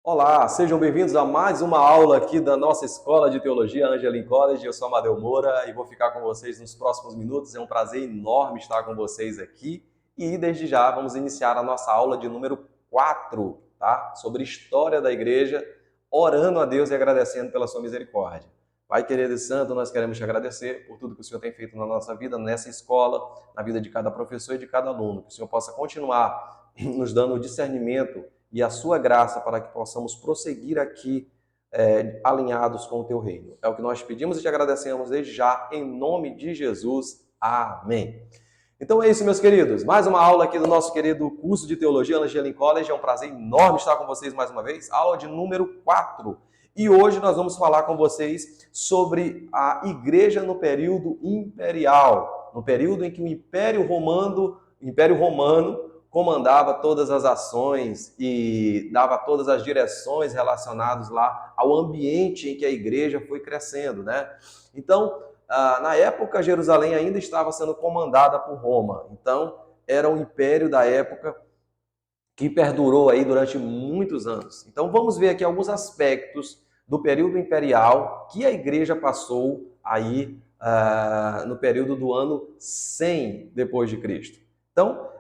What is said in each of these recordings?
Olá, sejam bem-vindos a mais uma aula aqui da nossa Escola de Teologia Angelim College. Eu sou Amadeu Moura e vou ficar com vocês nos próximos minutos. É um prazer enorme estar com vocês aqui. E desde já vamos iniciar a nossa aula de número 4, tá? Sobre história da igreja, orando a Deus e agradecendo pela sua misericórdia. Pai querido e santo, nós queremos te agradecer por tudo que o Senhor tem feito na nossa vida, nessa escola, na vida de cada professor e de cada aluno. Que o Senhor possa continuar nos dando o discernimento e a sua graça para que possamos prosseguir aqui alinhados com o teu reino. É o que nós pedimos e te agradecemos desde já, em nome de Jesus. Amém. Então é isso, meus queridos. Mais uma aula aqui do nosso querido curso de Teologia Angelim College. É um prazer enorme estar com vocês mais uma vez. Aula de número 4. E hoje nós vamos falar com vocês sobre a igreja no período imperial, no período em que o Império Romano comandava todas as ações e dava todas as direções relacionadas lá ao ambiente em que a igreja foi crescendo, né? Então, na época, Jerusalém ainda estava sendo comandada por Roma. Então, era um império da época que perdurou aí durante muitos anos. Então, vamos ver aqui alguns aspectos do período imperial que a igreja passou aí no período do ano 100 depois de Cristo. Então,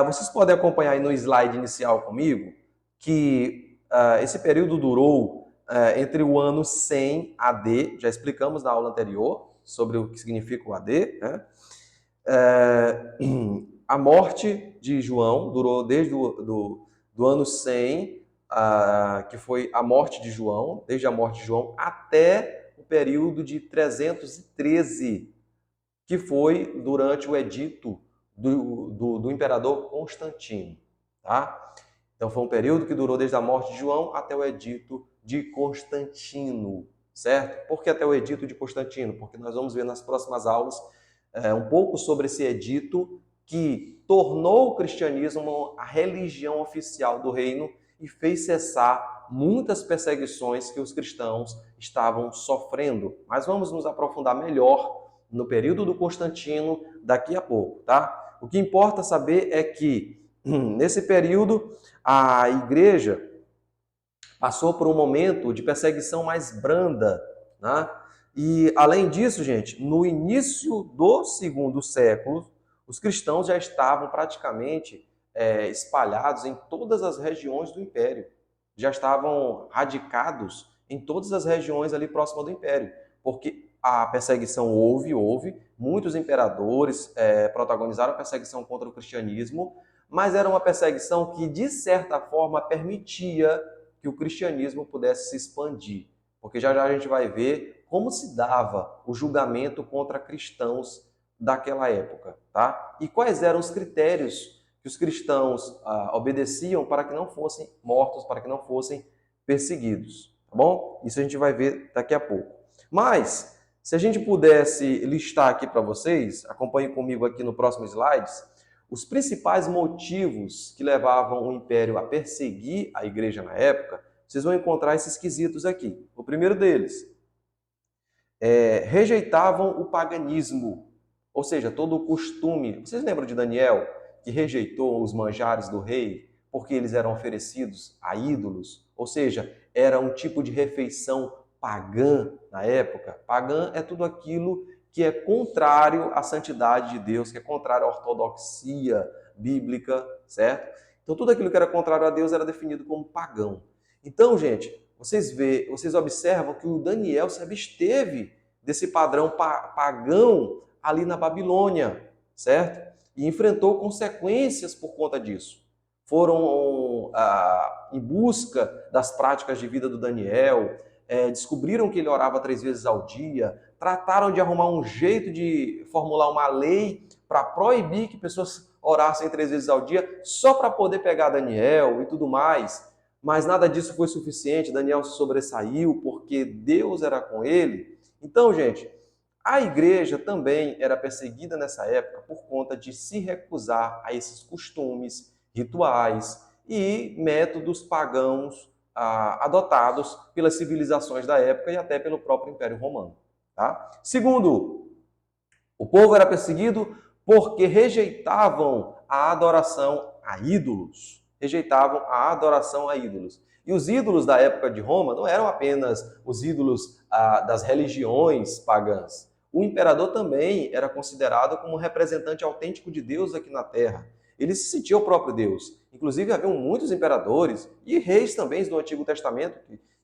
vocês podem acompanhar aí no slide inicial comigo que esse período durou entre o ano 100 AD, já explicamos na aula anterior sobre o que significa o AD, né? A morte de João durou desde do ano 100, que foi a morte de João, desde a morte de João até o período de 313, que foi durante o edito do imperador Constantino, tá? Então foi um período que durou desde a morte de João até o edito de Constantino, certo? Por que até o edito de Constantino? Porque nós vamos ver nas próximas aulas um pouco sobre esse edito que tornou o cristianismo a religião oficial do reino e fez cessar muitas perseguições que os cristãos estavam sofrendo. Mas vamos nos aprofundar melhor no período do Constantino daqui a pouco, tá? O que importa saber é que nesse período a igreja passou por um momento de perseguição mais branda, né? E além disso, gente, no início do segundo século, os cristãos já estavam praticamente espalhados em todas as regiões do império, já estavam radicados em todas as regiões ali próximas do império, porque a perseguição houve, muitos imperadores protagonizaram a perseguição contra o cristianismo, mas era uma perseguição que, de certa forma, permitia que o cristianismo pudesse se expandir. Porque já já a gente vai ver como se dava o julgamento contra cristãos daquela época, tá? E quais eram os critérios que os cristãos obedeciam para que não fossem mortos, para que não fossem perseguidos, tá bom? Isso a gente vai ver daqui a pouco. Mas, se a gente pudesse listar aqui para vocês, acompanhe comigo aqui no próximo slides, os principais motivos que levavam o império a perseguir a igreja na época, vocês vão encontrar esses quesitos aqui. O primeiro deles, rejeitavam o paganismo, ou seja, todo o costume. Vocês lembram de Daniel, que rejeitou os manjares do rei porque eles eram oferecidos a ídolos? Ou seja, era um tipo de refeição pagã na época. Pagã é tudo aquilo que é contrário à santidade de Deus, que é contrário à ortodoxia bíblica, certo? Então, tudo aquilo que era contrário a Deus era definido como pagão. Então, gente, vocês observam que o Daniel se absteve desse padrão pagão ali na Babilônia, certo? E enfrentou consequências por conta disso. Foram em busca das práticas de vida do Daniel, descobriram que ele orava 3 vezes ao dia, trataram de arrumar um jeito de formular uma lei para proibir que pessoas orassem 3 vezes ao dia, só para poder pegar Daniel e tudo mais. Mas nada disso foi suficiente, Daniel se sobressaiu porque Deus era com ele. Então, gente, a igreja também era perseguida nessa época por conta de se recusar a esses costumes, rituais e métodos pagãos adotados pelas civilizações da época e até pelo próprio Império Romano. Tá? Segundo, o povo era perseguido porque rejeitavam a adoração a ídolos. Rejeitavam a adoração a ídolos. E os ídolos da época de Roma não eram apenas os ídolos das religiões pagãs. O imperador também era considerado como um representante autêntico de Deus aqui na Terra. Ele se sentia o próprio Deus. Inclusive, haviam muitos imperadores e reis também do Antigo Testamento,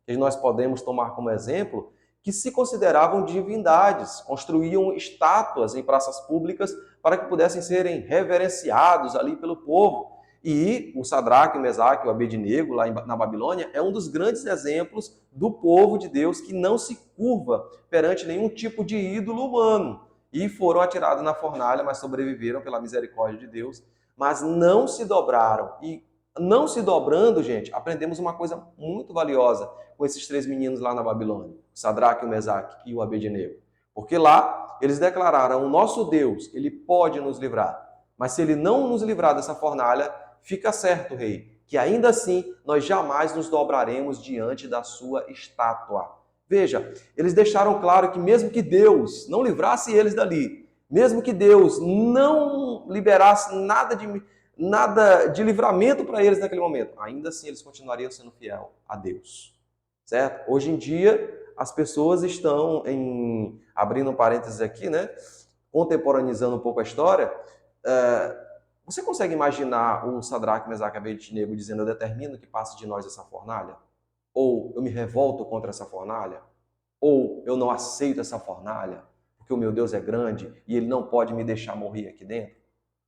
que nós podemos tomar como exemplo, que se consideravam divindades, construíam estátuas em praças públicas para que pudessem serem reverenciados ali pelo povo. E o Sadraque, o Mesaque, o Abednego, lá na Babilônia, é um dos grandes exemplos do povo de Deus que não se curva perante nenhum tipo de ídolo humano. E foram atirados na fornalha, mas sobreviveram pela misericórdia de Deus, mas não se dobraram. E não se dobrando, gente, aprendemos uma coisa muito valiosa com esses 3 meninos lá na Babilônia, o Sadraque, o Mesaque e o Abednego. Porque lá eles declararam, o nosso Deus, ele pode nos livrar, mas se ele não nos livrar dessa fornalha, fica certo, rei, que ainda assim nós jamais nos dobraremos diante da sua estátua. Veja, eles deixaram claro que mesmo que Deus não livrasse eles dali, mesmo que Deus não liberasse nada de livramento para eles naquele momento, ainda assim eles continuariam sendo fiéis a Deus. Certo? Hoje em dia, as pessoas estão abrindo um parênteses aqui, né? Contemporaneizando um pouco a história. Você consegue imaginar o Sadraque, Mesaque e Abednego dizendo, eu determino que passe de nós essa fornalha? Ou eu me revolto contra essa fornalha? Ou eu não aceito essa fornalha, porque o meu Deus é grande e ele não pode me deixar morrer aqui dentro?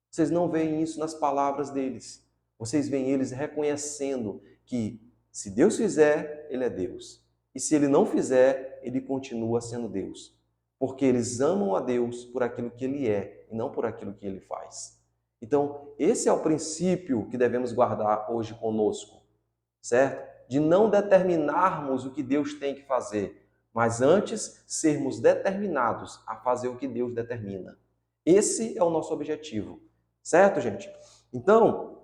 Vocês não veem isso nas palavras deles. Vocês veem eles reconhecendo que se Deus fizer, ele é Deus. E se ele não fizer, ele continua sendo Deus. Porque eles amam a Deus por aquilo que ele é e não por aquilo que ele faz. Então, esse é o princípio que devemos guardar hoje conosco, certo? De não determinarmos o que Deus tem que fazer, mas antes sermos determinados a fazer o que Deus determina. Esse é o nosso objetivo, certo, gente? Então,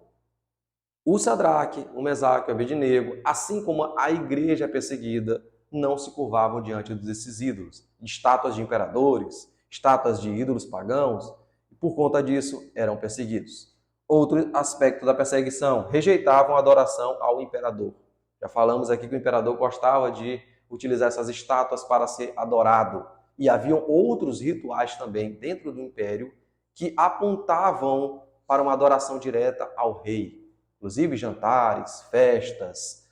o Sadraque, o Mesaque e o Abednego, assim como a igreja perseguida, não se curvavam diante desses ídolos, estátuas de imperadores, estátuas de ídolos pagãos, e por conta disso eram perseguidos. Outro aspecto da perseguição, rejeitavam a adoração ao imperador. Já falamos aqui que o imperador gostava de utilizar essas estátuas para ser adorado. E haviam outros rituais também dentro do império que apontavam para uma adoração direta ao rei. Inclusive jantares, festas,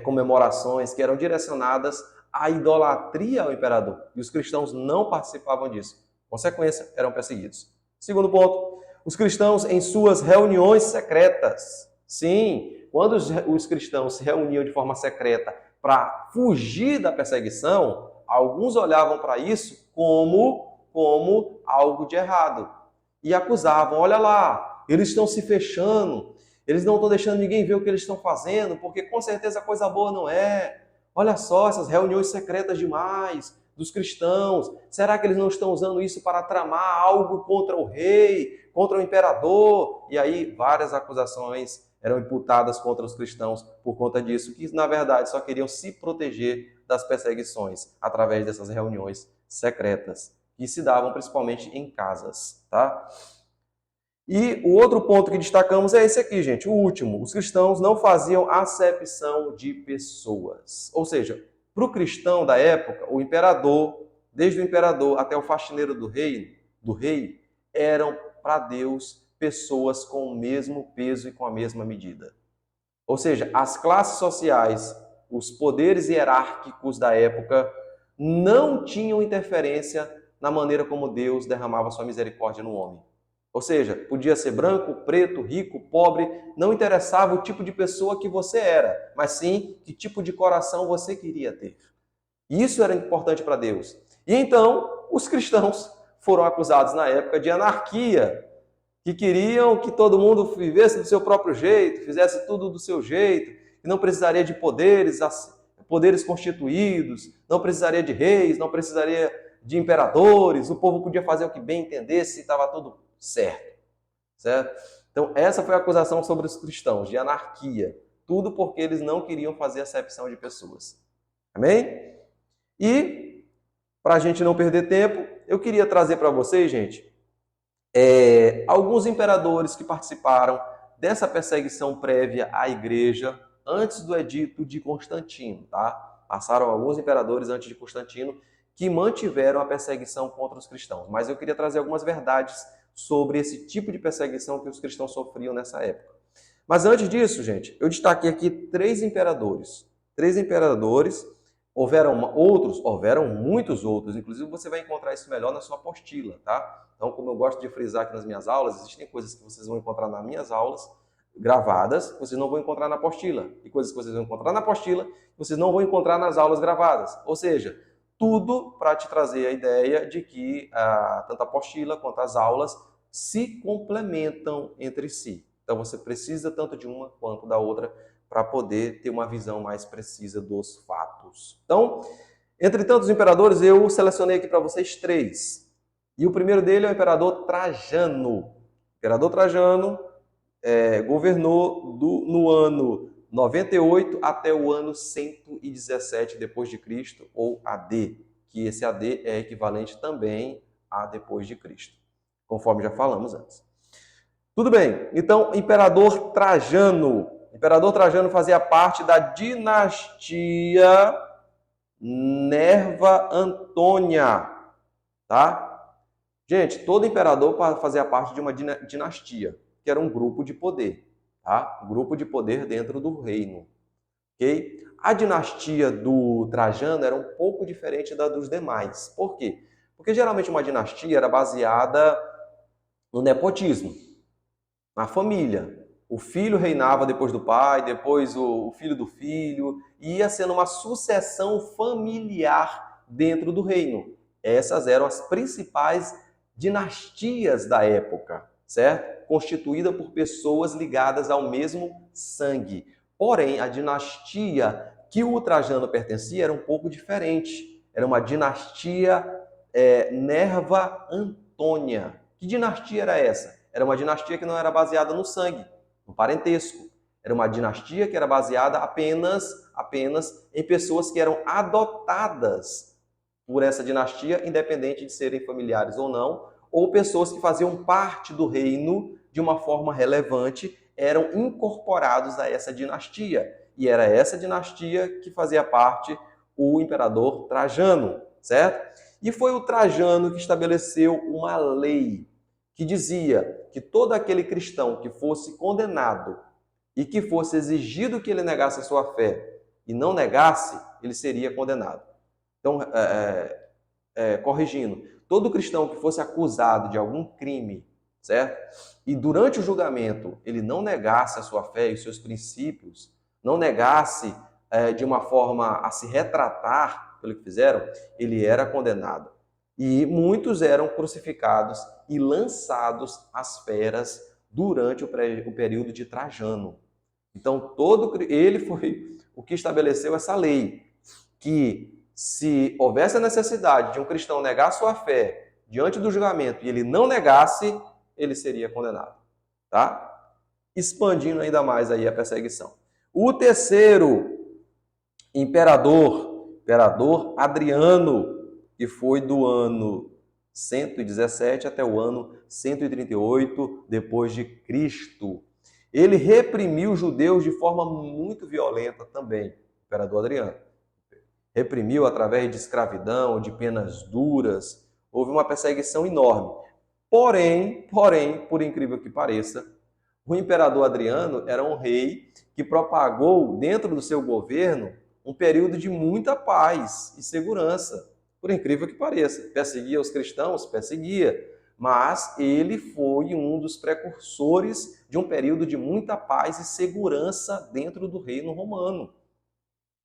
comemorações que eram direcionadas à idolatria ao imperador. E os cristãos não participavam disso. Consequência, eram perseguidos. Segundo ponto, os cristãos em suas reuniões secretas. Sim, quando os cristãos se reuniam de forma secreta para fugir da perseguição, alguns olhavam para isso como algo de errado. E acusavam, olha lá, eles estão se fechando, eles não estão deixando ninguém ver o que eles estão fazendo, porque com certeza coisa boa não é. Olha só, essas reuniões secretas demais dos cristãos. Será que eles não estão usando isso para tramar algo contra o rei, contra o imperador? E aí várias acusações eram imputadas contra os cristãos por conta disso, que na verdade só queriam se proteger das perseguições através dessas reuniões secretas, que se davam principalmente em casas, tá? E o outro ponto que destacamos é esse aqui, gente, o último. Os cristãos não faziam acepção de pessoas. Ou seja, para o cristão da época, o imperador, desde o imperador até o faxineiro do rei, eram para Deus pessoas com o mesmo peso e com a mesma medida. Ou seja, as classes sociais, os poderes hierárquicos da época não tinham interferência na maneira como Deus derramava sua misericórdia no homem. Ou seja, podia ser branco, preto, rico, pobre, não interessava o tipo de pessoa que você era, mas sim que tipo de coração você queria ter. Isso era importante para Deus. E então, os cristãos foram acusados na época de anarquia, que queriam que todo mundo vivesse do seu próprio jeito, fizesse tudo do seu jeito, que não precisaria de poderes constituídos, não precisaria de reis, não precisaria de imperadores, o povo podia fazer o que bem entendesse e estava tudo certo. Então, essa foi a acusação sobre os cristãos, de anarquia. Tudo porque eles não queriam fazer acepção de pessoas. Amém? E, para a gente não perder tempo, eu queria trazer para vocês, gente, alguns imperadores que participaram dessa perseguição prévia à igreja, antes do edito de Constantino, tá? Passaram alguns imperadores antes de Constantino que mantiveram a perseguição contra os cristãos. Mas eu queria trazer algumas verdades sobre esse tipo de perseguição que os cristãos sofriam nessa época. Mas antes disso, gente, eu destaquei aqui três imperadores. Três imperadores, houveram muitos outros, inclusive você vai encontrar isso melhor na sua apostila, tá? Então, como eu gosto de frisar aqui nas minhas aulas, existem coisas que vocês vão encontrar nas minhas aulas gravadas, que vocês não vão encontrar na apostila, e coisas que vocês vão encontrar na apostila, que vocês não vão encontrar nas aulas gravadas. Ou seja, tudo para te trazer a ideia de que tanto a apostila quanto as aulas se complementam entre si. Então você precisa tanto de uma quanto da outra para poder ter uma visão mais precisa dos fatos. Então, entre tantos imperadores, eu selecionei aqui para vocês três. E o primeiro dele é o imperador Trajano. O imperador Trajano governou no ano 98 até o ano 117 depois de Cristo, ou AD, que esse AD é equivalente também a depois de Cristo, conforme já falamos antes. Tudo bem, então, Imperador Trajano. Imperador Trajano fazia parte da dinastia Nerva Antônia, tá? Gente, todo imperador fazia parte de uma dinastia, que era um grupo de poder, tá? Um grupo de poder dentro do reino, ok? A dinastia do Trajano era um pouco diferente da dos demais. Por quê? Porque geralmente uma dinastia era baseada no nepotismo, na família. O filho reinava depois do pai, depois o filho do filho, e ia sendo uma sucessão familiar dentro do reino. Essas eram as principais dinastias da época, certo? Constituída por pessoas ligadas ao mesmo sangue. Porém, a dinastia que o Trajano pertencia era um pouco diferente. Era uma dinastia Nerva Antônia. Que dinastia era essa? Era uma dinastia que não era baseada no sangue, no parentesco. Era uma dinastia que era baseada apenas em pessoas que eram adotadas por essa dinastia, independente de serem familiares ou não, ou pessoas que faziam parte do reino de uma forma relevante, eram incorporados a essa dinastia. E era essa dinastia que fazia parte o imperador Trajano, certo? E foi o Trajano que estabeleceu uma lei que dizia que todo aquele cristão que fosse condenado e que fosse exigido que ele negasse a sua fé e não negasse, ele seria condenado. Então, corrigindo, todo cristão que fosse acusado de algum crime, certo? E durante o julgamento ele não negasse a sua fé e os seus princípios, não negasse de uma forma a se retratar pelo que fizeram, ele era condenado. E muitos eram crucificados e lançados às feras durante o período de Trajano. Então, ele foi o que estabeleceu essa lei, que se houvesse a necessidade de um cristão negar sua fé diante do julgamento e ele não negasse, ele seria condenado, tá? Expandindo ainda mais aí a perseguição. O terceiro imperador Adriano, que foi do ano 117 até o ano 138 depois de Cristo. Ele reprimiu os judeus de forma muito violenta também, o imperador Adriano. Reprimiu através de escravidão, de penas duras, houve uma perseguição enorme. Porém, por incrível que pareça, o imperador Adriano era um rei que propagou dentro do seu governo um período de muita paz e segurança. Por incrível que pareça, perseguia os cristãos, perseguia, mas ele foi um dos precursores de um período de muita paz e segurança dentro do reino romano.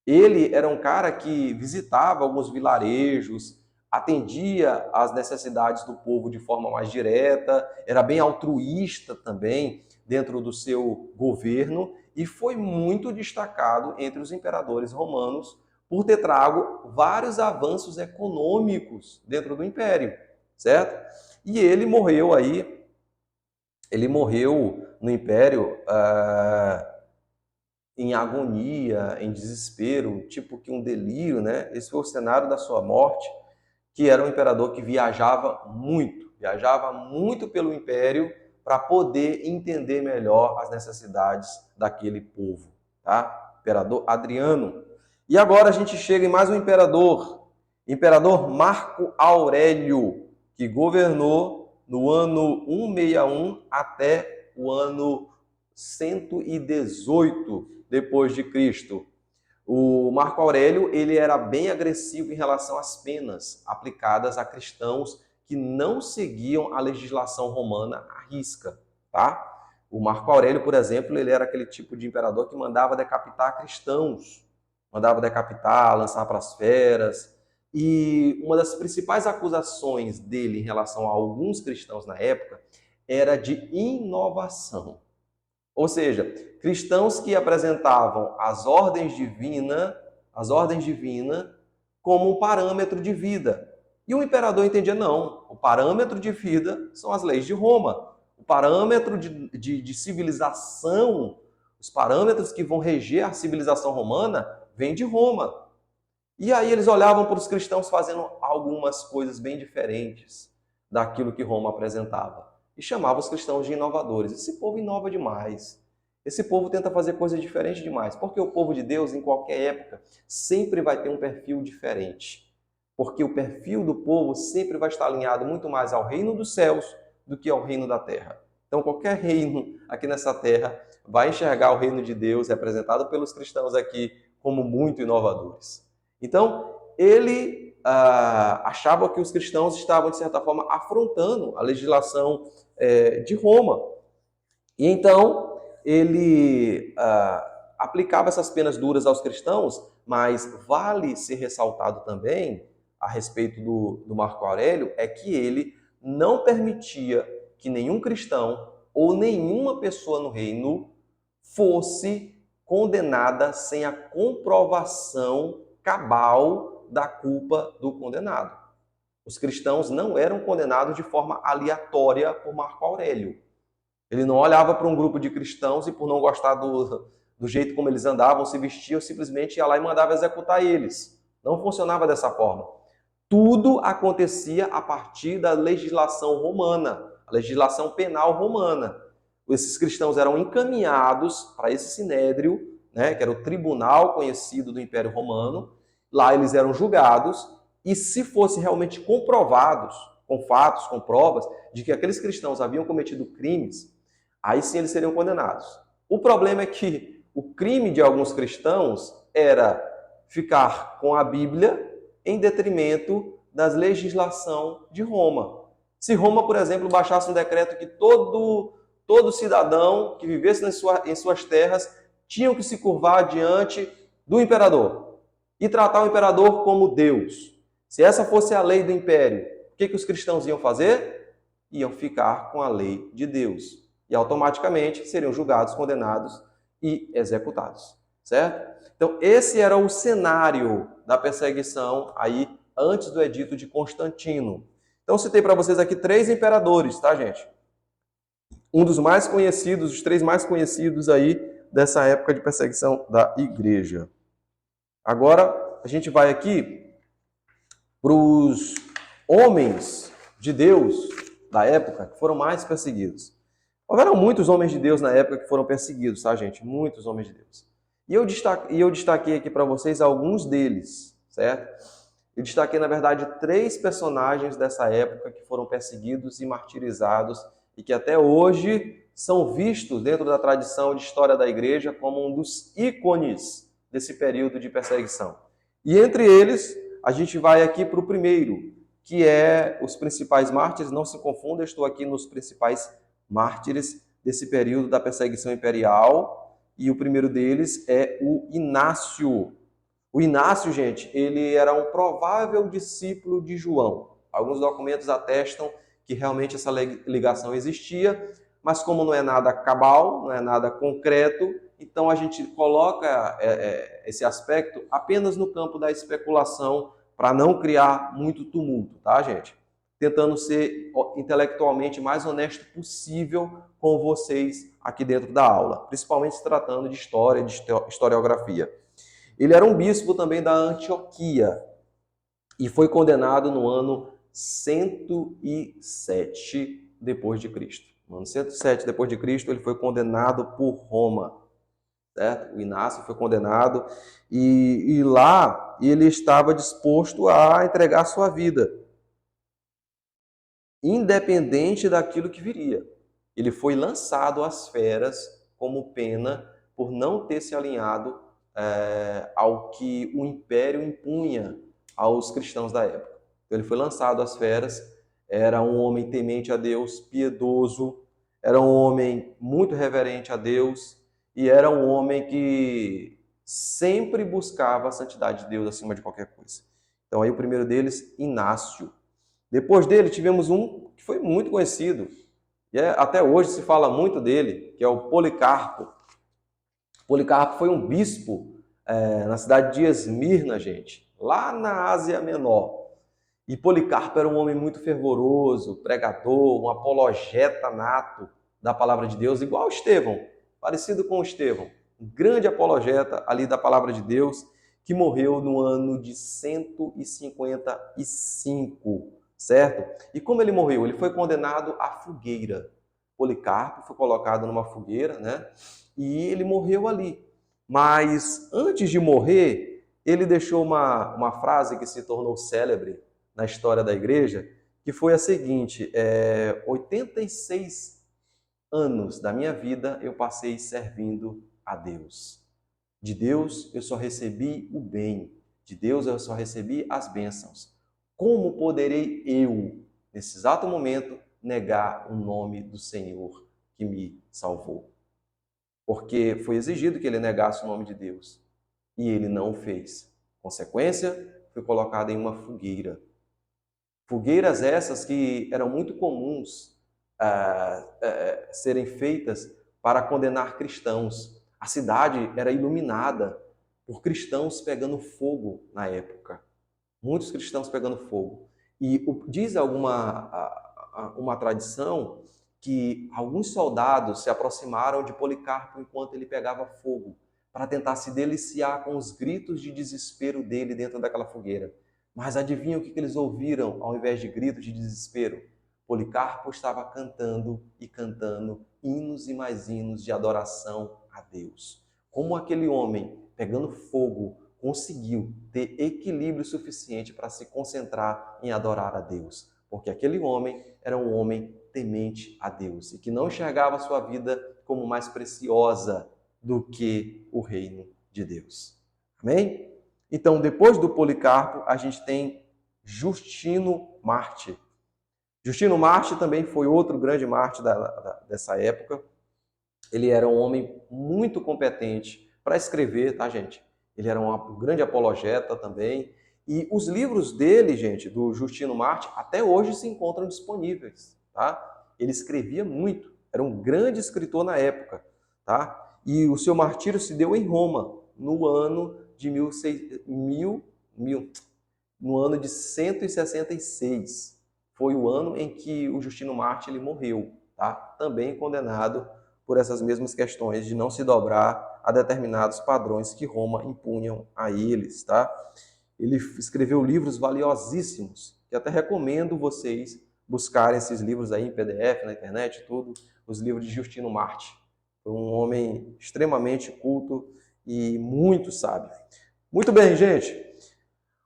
Ele era um cara que visitava alguns vilarejos, atendia às necessidades do povo de forma mais direta, era bem altruísta também dentro do seu governo e foi muito destacado entre os imperadores romanos por ter trago vários avanços econômicos dentro do império, certo? E ele morreu no império em agonia, em desespero, tipo que um delírio, né? Esse foi o cenário da sua morte, que era um imperador que viajava muito pelo império para poder entender melhor as necessidades daquele povo, tá? imperador Adriano. E agora a gente chega em mais um imperador Marco Aurélio, que governou no ano 161 até o ano 118 depois de Cristo. O Marco Aurélio, ele era bem agressivo em relação às penas aplicadas a cristãos que não seguiam a legislação romana à risca, tá? O Marco Aurélio, por exemplo, ele era aquele tipo de imperador que mandava decapitar cristãos, mandava decapitar, lançar para as feras. E uma das principais acusações dele em relação a alguns cristãos na época era de inovação. Ou seja, cristãos que apresentavam as ordens divinas como um parâmetro de vida. E o imperador entendia, não, o parâmetro de vida são as leis de Roma. O parâmetro de civilização, os parâmetros que vão reger a civilização romana, vêm de Roma. E aí eles olhavam para os cristãos fazendo algumas coisas bem diferentes daquilo que Roma apresentava. E chamavam os cristãos de inovadores. Esse povo inova demais. Esse povo tenta fazer coisas diferentes demais. Porque o povo de Deus, em qualquer época, sempre vai ter um perfil diferente. Porque o perfil do povo sempre vai estar alinhado muito mais ao reino dos céus do que ao reino da terra. Então, qualquer reino aqui nessa terra vai enxergar o reino de Deus, representado pelos cristãos aqui, como muito inovadores. Então, ele achava que os cristãos estavam, de certa forma, afrontando a legislação de Roma. E então, ele aplicava essas penas duras aos cristãos, mas vale ser ressaltado também, a respeito do Marco Aurélio, é que ele não permitia que nenhum cristão ou nenhuma pessoa no reino fosse condenada sem a comprovação cabal da culpa do condenado. Os cristãos não eram condenados de forma aleatória por Marco Aurélio. Ele não olhava para um grupo de cristãos e, por não gostar do jeito como eles andavam, se vestiam, simplesmente ia lá e mandava executar eles. Não funcionava dessa forma. Tudo acontecia a partir da legislação romana, a legislação penal romana. Esses cristãos eram encaminhados para esse sinédrio, né, que era o tribunal conhecido do Império Romano. Lá eles eram julgados e, se fossem realmente comprovados, com fatos, com provas, de que aqueles cristãos haviam cometido crimes, aí sim eles seriam condenados. O problema é que o crime de alguns cristãos era ficar com a Bíblia em detrimento da legislação de Roma. Se Roma, por exemplo, baixasse um decreto que todo cidadão que vivesse em suas terras tinham que se curvar diante do imperador e tratar o imperador como Deus. Se essa fosse a lei do império, o que os cristãos iam fazer? Iam ficar com a lei de Deus. E automaticamente seriam julgados, condenados e executados. Certo? Então, esse era o cenário da perseguição aí antes do edito de Constantino. Então, citei para vocês aqui 3 imperadores, tá, gente? Um dos mais conhecidos, os 3 mais conhecidos aí dessa época de perseguição da igreja. Agora, a gente vai aqui para os homens de Deus da época que foram mais perseguidos. Houveram muitos homens de Deus na época que foram perseguidos, tá, gente? Muitos homens de Deus. E eu destaquei aqui para vocês alguns deles, certo? Eu destaquei, na verdade, 3 personagens dessa época que foram perseguidos e martirizados e que até hoje são vistos dentro da tradição de história da igreja como um dos ícones desse período de perseguição. E entre eles, a gente vai aqui para o primeiro, que é os principais mártires. Não se confunda, eu estou aqui nos principais mártires desse período da perseguição imperial. E o primeiro deles é o Inácio. O Inácio, gente, ele era um provável discípulo de João. Alguns documentos atestam que realmente essa ligação existia, mas como não é nada cabal, não é nada concreto, então a gente coloca esse aspecto apenas no campo da especulação para não criar muito tumulto, tá, gente? Tentando ser intelectualmente mais honesto possível com vocês aqui dentro da aula, principalmente se tratando de história, de historiografia. Ele era um bispo também da Antioquia e foi condenado no ano 107 depois de Cristo. No ano 107 depois de Cristo, ele foi condenado por Roma, certo? O Inácio foi condenado e lá ele estava disposto a entregar sua vida, independente daquilo que viria. Ele foi lançado às feras como pena por não ter se alinhado ao que o império impunha aos cristãos da época. Então, ele foi lançado às feras, era um homem temente a Deus, piedoso, era um homem muito reverente a Deus e era um homem que sempre buscava a santidade de Deus acima de qualquer coisa. Então, aí o primeiro deles, Inácio. Depois dele, tivemos um que foi muito conhecido, e até hoje se fala muito dele, que é o Policarpo. Policarpo foi um bispo na cidade de Esmirna, gente, lá na Ásia Menor. E Policarpo era um homem muito fervoroso, pregador, um apologeta nato da palavra de Deus, igual Estevão, parecido com Estevão, um grande apologeta ali da palavra de Deus, que morreu no ano de 155, certo? E como ele morreu? Ele foi condenado à fogueira. Policarpo foi colocado numa fogueira, né? E ele morreu ali. Mas antes de morrer, ele deixou uma frase que se tornou célebre na história da igreja, que foi a seguinte: 86 anos da minha vida eu passei servindo a Deus. De Deus eu só recebi o bem, de Deus eu só recebi as bênçãos. Como poderei eu, nesse exato momento, negar o nome do Senhor que me salvou? Porque foi exigido que ele negasse o nome de Deus e ele não o fez. Consequência, foi colocado em uma fogueira. Fogueiras essas que eram muito comuns serem feitas para condenar cristãos. A cidade era iluminada por cristãos pegando fogo na época. Muitos cristãos pegando fogo. E diz uma tradição que alguns soldados se aproximaram de Policarpo enquanto ele pegava fogo, para tentar se deliciar com os gritos de desespero dele dentro daquela fogueira. Mas adivinha o que eles ouviram ao invés de gritos de desespero? Policarpo estava cantando e cantando hinos e mais hinos de adoração a Deus. Como aquele homem, pegando fogo, conseguiu ter equilíbrio suficiente para se concentrar em adorar a Deus? Porque aquele homem era um homem temente a Deus e que não enxergava a sua vida como mais preciosa do que o reino de Deus. Amém? Então, depois do Policarpo, a gente tem Justino Marte. Justino Marte também foi outro grande mártir dessa época. Ele era um homem muito competente para escrever, tá, gente? Ele era um grande apologeta também. E os livros dele, gente, do Justino Marte, até hoje se encontram disponíveis, tá? Ele escrevia muito, era um grande escritor na época, tá? E o seu martírio se deu em Roma, no ano de 166. Foi o ano em que o Justino Marte ele morreu, tá? Também condenado por essas mesmas questões de não se dobrar a determinados padrões que Roma impunham a eles, tá? Ele escreveu livros valiosíssimos, que até recomendo vocês buscarem esses livros aí em PDF, na internet, tudo, os livros de Justino Marte. Foi um homem extremamente culto e muito sábio. Muito bem, gente.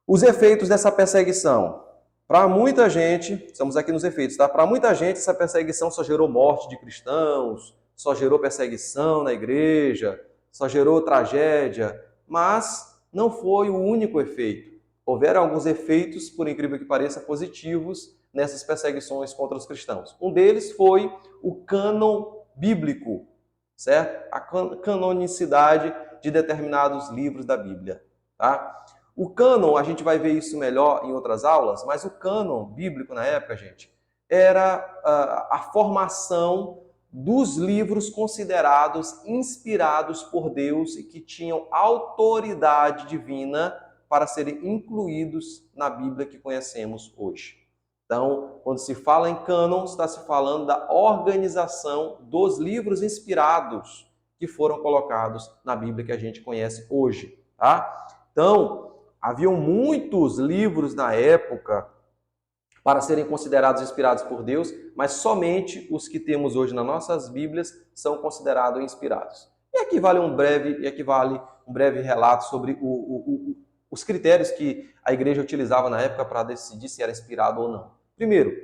Os efeitos dessa perseguição. Para muita gente, estamos aqui nos efeitos, tá? Para muita gente, essa perseguição só gerou morte de cristãos, só gerou perseguição na igreja, só gerou tragédia, mas não foi o único efeito. Houveram alguns efeitos, por incrível que pareça, positivos nessas perseguições contra os cristãos. Um deles foi o cânon bíblico, certo? A canonicidade de determinados livros da Bíblia, tá? O cânon, a gente vai ver isso melhor em outras aulas, mas o cânon bíblico na época, gente, era a formação dos livros considerados inspirados por Deus e que tinham autoridade divina para serem incluídos na Bíblia que conhecemos hoje. Então, quando se fala em cânon, está se falando da organização dos livros inspirados que foram colocados na Bíblia que a gente conhece hoje, tá? Então, haviam muitos livros na época para serem considerados inspirados por Deus, mas somente os que temos hoje nas nossas Bíblias são considerados inspirados. E aqui vale um breve relato sobre os critérios que a igreja utilizava na época para decidir se era inspirado ou não. Primeiro,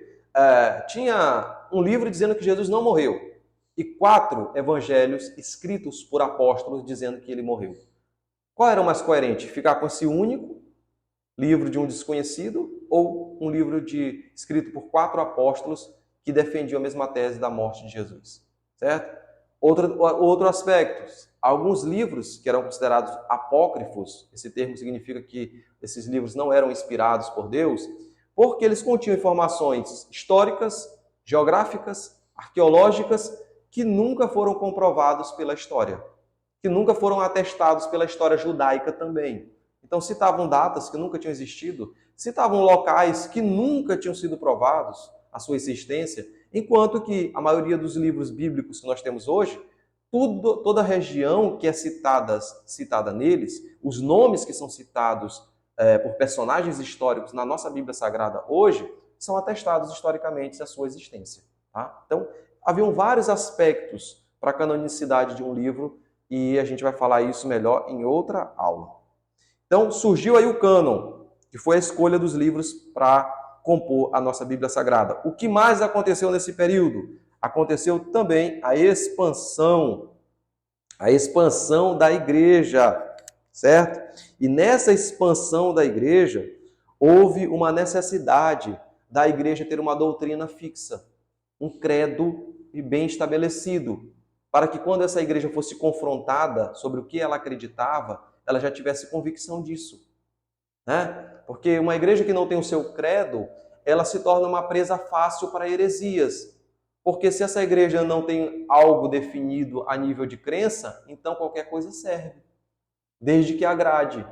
tinha um livro dizendo que Jesus não morreu e 4 evangelhos escritos por apóstolos dizendo que ele morreu. Qual era o mais coerente? Ficar com esse único livro de um desconhecido ou um livro escrito por 4 apóstolos que defendiam a mesma tese da morte de Jesus? Certo? Outro aspecto, alguns livros que eram considerados apócrifos, esse termo significa que esses livros não eram inspirados por Deus, porque eles continham informações históricas, geográficas, arqueológicas, que nunca foram comprovados pela história, que nunca foram atestados pela história judaica também. Então citavam datas que nunca tinham existido, citavam locais que nunca tinham sido provados a sua existência, enquanto que a maioria dos livros bíblicos que nós temos hoje, toda a região que é citada neles, os nomes que são citados por personagens históricos na nossa Bíblia Sagrada hoje, são atestados historicamente a sua existência. Tá? Então, haviam vários aspectos para a canonicidade de um livro e a gente vai falar isso melhor em outra aula. Então, surgiu aí o cânon, que foi a escolha dos livros para compor a nossa Bíblia Sagrada. O que mais aconteceu nesse período? Aconteceu também a expansão da igreja, certo? E nessa expansão da igreja, houve uma necessidade da igreja ter uma doutrina fixa, um credo bem estabelecido, para que quando essa igreja fosse confrontada sobre o que ela acreditava, ela já tivesse convicção disso, né? Porque uma igreja que não tem o seu credo, ela se torna uma presa fácil para heresias. Porque se essa igreja não tem algo definido a nível de crença, então qualquer coisa serve, desde que agrade,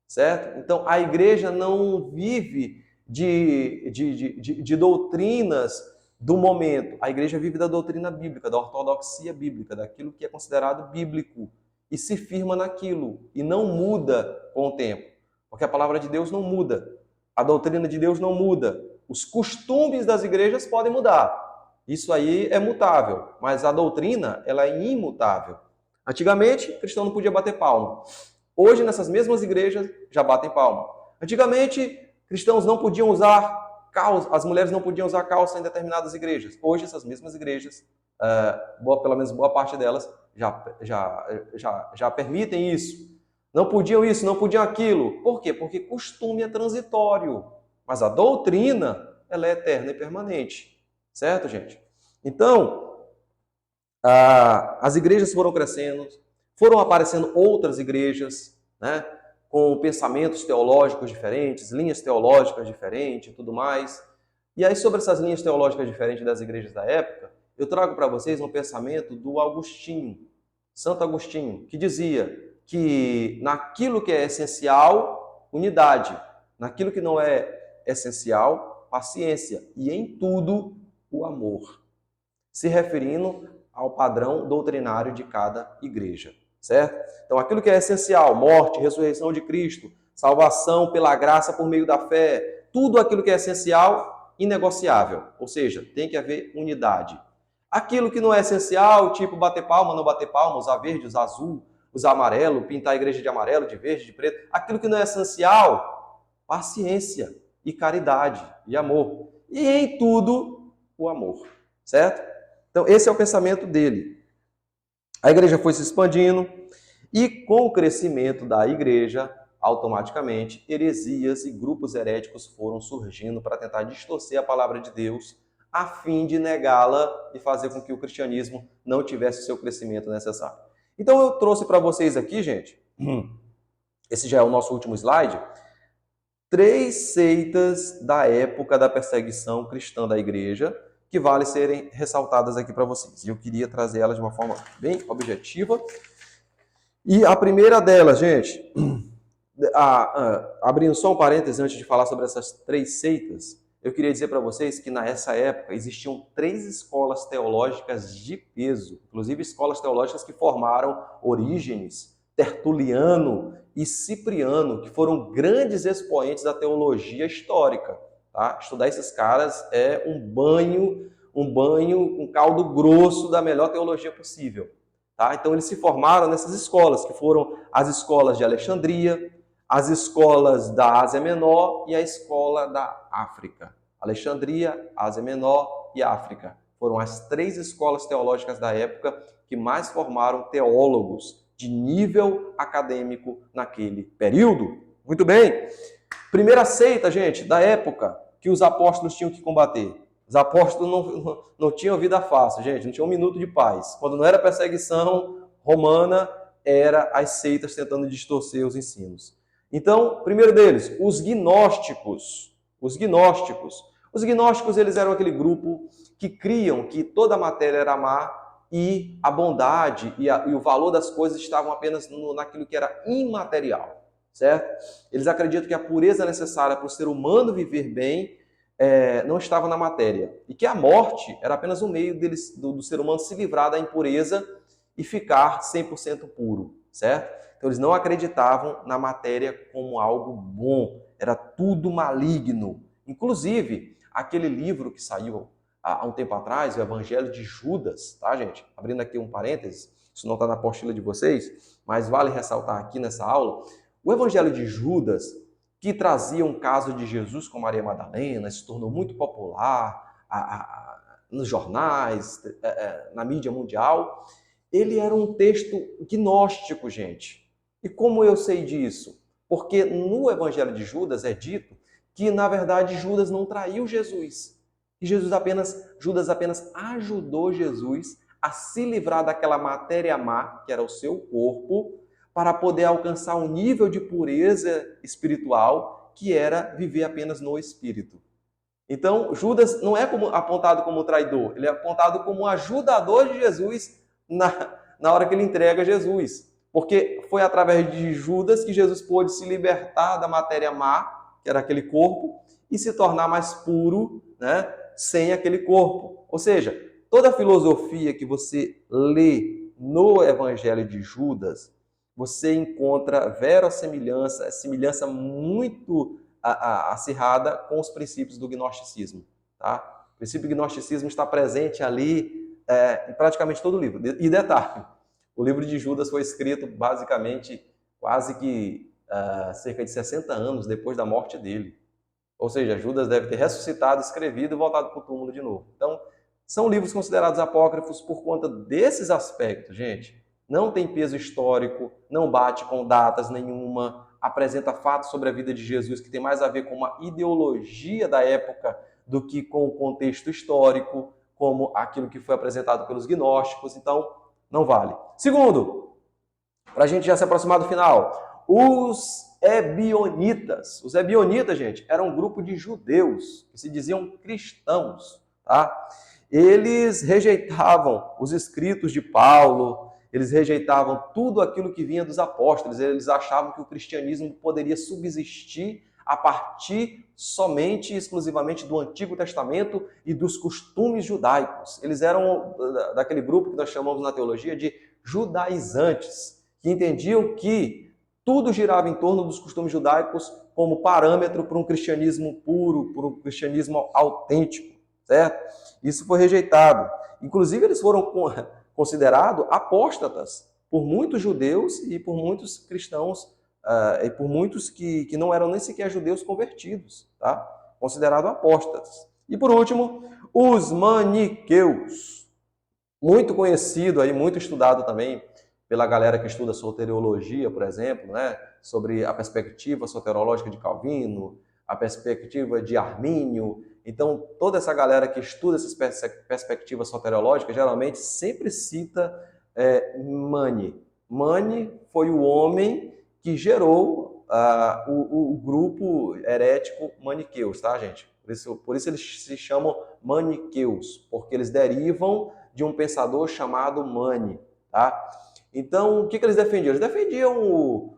certo? Então a igreja não vive de doutrinas do momento. A igreja vive da doutrina bíblica, da ortodoxia bíblica, daquilo que é considerado bíblico, e se firma naquilo, e não muda com o tempo. Porque a palavra de Deus não muda, a doutrina de Deus não muda. Os costumes das igrejas podem mudar, isso aí é mutável, mas a doutrina ela é imutável. Antigamente, o cristão não podia bater palma. Hoje, nessas mesmas igrejas, já batem palma. Antigamente, cristãos não podiam usar calça, as mulheres não podiam usar calça em determinadas igrejas. Hoje, essas mesmas igrejas, pelo menos boa parte delas, já permitem isso. Não podiam isso, não podiam aquilo. Por quê? Porque costume é transitório, mas a doutrina ela é eterna e permanente. Certo, gente? Então, as igrejas foram crescendo, foram aparecendo outras igrejas, né, com pensamentos teológicos diferentes, linhas teológicas diferentes e tudo mais. E aí, sobre essas linhas teológicas diferentes das igrejas da época, eu trago para vocês um pensamento do Agostinho, Santo Agostinho, que dizia que naquilo que é essencial, unidade, naquilo que não é essencial, paciência, e em tudo, o amor, se referindo ao padrão doutrinário de cada igreja, certo? Então, aquilo que é essencial, morte, ressurreição de Cristo, salvação pela graça por meio da fé, tudo aquilo que é essencial, inegociável, ou seja, tem que haver unidade. Aquilo que não é essencial, tipo bater palma, não bater palma, usar verde, usar azul, usar amarelo, pintar a igreja de amarelo, de verde, de preto, aquilo que não é essencial, paciência e caridade e amor. E em tudo, o amor, certo? Então, esse é o pensamento dele. A igreja foi se expandindo e, com o crescimento da igreja, automaticamente, heresias e grupos heréticos foram surgindo para tentar distorcer a palavra de Deus, a fim de negá-la e fazer com que o cristianismo não tivesse o seu crescimento necessário. Então, eu trouxe para vocês aqui, gente, esse já é o nosso último slide, 3 seitas da época da perseguição cristã da igreja, que vale serem ressaltadas aqui para vocês. E eu queria trazer elas de uma forma bem objetiva. E a primeira delas, gente, abrindo só um parêntese antes de falar sobre essas 3 seitas, eu queria dizer para vocês que nessa época existiam 3 escolas teológicas de peso, inclusive escolas teológicas que formaram Orígenes, Tertuliano e Cipriano, que foram grandes expoentes da teologia histórica. Tá? Estudar esses caras é um banho, um caldo grosso da melhor teologia possível. Tá? Então eles se formaram nessas escolas, que foram as escolas de Alexandria, as escolas da Ásia Menor e a escola da África. Alexandria, Ásia Menor e África. Foram as 3 escolas teológicas da época que mais formaram teólogos de nível acadêmico naquele período. Muito bem. Primeira seita, gente, da época que os apóstolos tinham que combater. Os apóstolos não tinham vida fácil, gente, não tinham um minuto de paz. Quando não era perseguição romana, era as seitas tentando distorcer os ensinos. Então, primeiro deles, os gnósticos. Os gnósticos. Os gnósticos, eles eram aquele grupo que criam que toda a matéria era má e a bondade e o valor das coisas estavam apenas naquilo que era imaterial, certo? Eles acreditam que a pureza necessária para o ser humano viver bem não estava na matéria. E que a morte era apenas um meio do ser humano se livrar da impureza e ficar 100% puro, certo? Então eles não acreditavam na matéria como algo bom. Era tudo maligno. Inclusive, aquele livro que saiu há um tempo atrás, o Evangelho de Judas, tá, gente? Abrindo aqui um parênteses, isso não está na apostila de vocês, mas vale ressaltar aqui nessa aula. O Evangelho de Judas, que trazia um caso de Jesus com Maria Madalena, se tornou muito popular nos jornais, na mídia mundial. Ele era um texto gnóstico, gente. E como eu sei disso? Porque no Evangelho de Judas é dito que, na verdade, Judas não traiu Jesus. E Judas apenas ajudou Jesus a se livrar daquela matéria má, que era o seu corpo, para poder alcançar um nível de pureza espiritual, que era viver apenas no Espírito. Então, Judas não é apontado como traidor, ele é apontado como ajudador de Jesus na hora que ele entrega Jesus. Porque foi através de Judas que Jesus pôde se libertar da matéria má, que era aquele corpo, e se tornar mais puro, né, sem aquele corpo. Ou seja, toda a filosofia que você lê no Evangelho de Judas, você encontra semelhança muito acirrada com os princípios do gnosticismo. Tá? O princípio do gnosticismo está presente ali em praticamente todo o livro. E detalhe, o livro de Judas foi escrito basicamente quase que cerca de 60 anos depois da morte dele. Ou seja, Judas deve ter ressuscitado, escrevido e voltado para o túmulo de novo. Então, são livros considerados apócrifos por conta desses aspectos, gente. Não tem peso histórico, não bate com datas nenhuma, apresenta fatos sobre a vida de Jesus que tem mais a ver com uma ideologia da época do que com o contexto histórico, como aquilo que foi apresentado pelos gnósticos. Então, não vale. Segundo, para a gente já se aproximar do final, os ebionitas. Os ebionitas, gente, eram um grupo de judeus que se diziam cristãos, tá? Eles rejeitavam os escritos de Paulo, eles rejeitavam tudo aquilo que vinha dos apóstolos, eles achavam que o cristianismo poderia subsistir a partir somente e exclusivamente do Antigo Testamento e dos costumes judaicos. Eles eram daquele grupo que nós chamamos na teologia de judaizantes, que entendiam que tudo girava em torno dos costumes judaicos como parâmetro para um cristianismo puro, para um cristianismo autêntico, certo? Isso foi rejeitado. Inclusive, eles foram considerados apóstatas por muitos judeus e por muitos cristãos, e por muitos que não eram nem sequer judeus convertidos, tá? Considerados apóstatas. E por último, os maniqueus. Muito conhecido, aí, muito estudado também pela galera que estuda soteriologia, por exemplo, né? Sobre a perspectiva soterológica de Calvino, a perspectiva de Armínio. Então, toda essa galera que estuda essas perspectivas soteriológicas geralmente sempre cita Mani. Mani foi o homem que gerou o grupo herético maniqueus, tá, gente? Por isso eles se chamam maniqueus, porque eles derivam de um pensador chamado Mani, tá? Então, o que eles defendiam? Eles defendiam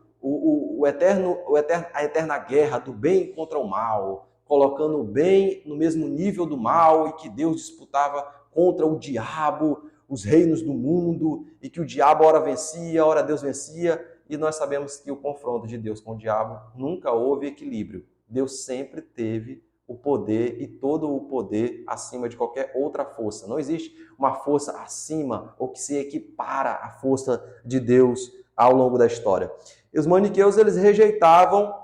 a eterna guerra do bem contra o mal, colocando o bem no mesmo nível do mal e que Deus disputava contra o diabo, os reinos do mundo, e que o diabo ora vencia, ora Deus vencia, e nós sabemos que o confronto de Deus com o diabo nunca houve equilíbrio. Deus sempre teve o poder e todo o poder acima de qualquer outra força. Não existe uma força acima ou que se equipara à força de Deus ao longo da história. E os maniqueus, eles rejeitavam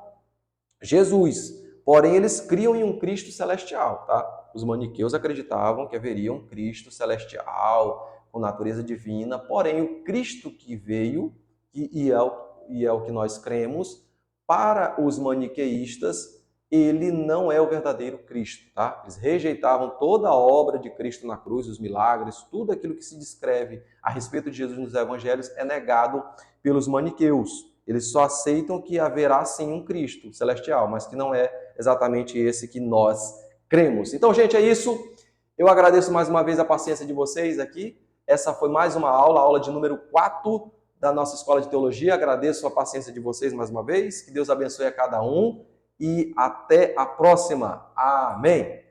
Jesus, porém eles criam em um Cristo celestial, tá? Os maniqueus acreditavam que haveria um Cristo celestial, com natureza divina, porém o Cristo que veio, e é o que nós cremos, para os maniqueístas, ele não é o verdadeiro Cristo, tá? Eles rejeitavam toda a obra de Cristo na cruz, os milagres, tudo aquilo que se descreve a respeito de Jesus nos evangelhos é negado pelos maniqueus. Eles só aceitam que haverá sim um Cristo celestial, mas que não é exatamente esse que nós cremos. Então, gente, é isso. Eu agradeço mais uma vez a paciência de vocês aqui. Essa foi mais uma aula, a aula de número 4 da nossa Escola de Teologia. Agradeço a paciência de vocês mais uma vez. Que Deus abençoe a cada um e até a próxima. Amém.